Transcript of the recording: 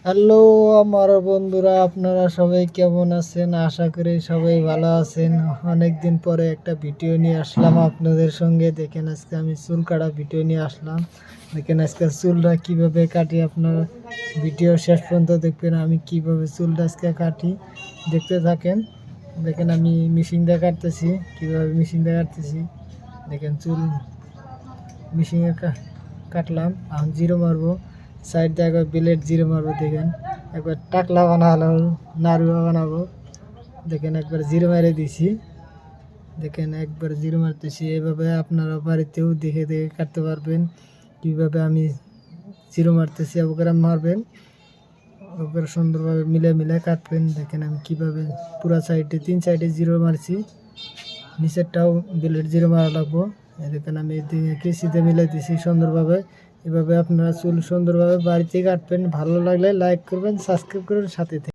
Hello আমার বন্ধুরা, আপনারা সবাই কেমন আছেন? আশা করি সবাই ভালো আছেন। অনেক দিন পরে একটা ভিডিও নিয়ে আসলাম আপনাদের সঙ্গে। দেখেন আজকে আমি চুল কাটা ভিডিও নিয়ে আসলাম। দেখেন আজকে চুলটা কিভাবে কাটি, আপনারা ভিডিও শেষ পর্যন্ত দেখবেন আমি কিভাবে চুলটা আজকে কাটি। দেখতে থাকেন। দেখেন আমি মেশিন দিয়ে কাটতেছি, কিভাবে মেশিন দিয়ে কাটতেছি। দেখেন চুল মেশিনে কাটলাম, এখন জিরো মারবো। সাইড দিয়ে একবার ব্লেড জিরো মারবো। দেখেন একবার টাকলা বানালো, নাড়ুয়া বানাবো। দেখেন একবার জিরো মেরে দিছি। দেখেন একবার জিরো মারতেছি। এভাবে আপনারা বাড়িতেও দেখে দেখে কাটতে পারবেন। কীভাবে আমি জিরো মারতেছি ওগুলো মারবেন, ওগুলো সুন্দরভাবে মিলে মিলে কাটবেন। দেখেন আমি কীভাবে পুরো সাইডে 3 সাইডে জিরো মারছি, নিচেরটাও ব্লেড জিরো মারা লাগবো। দেখেন আমি কেসিতে মিলে দিছি সুন্দরভাবে। এভাবে আপনারা চুল সুন্দরভাবে বাড়িতে কাটবেন। ভালো লাগলে লাইক করবেন, সাবস্ক্রাইব করবেন, সাথে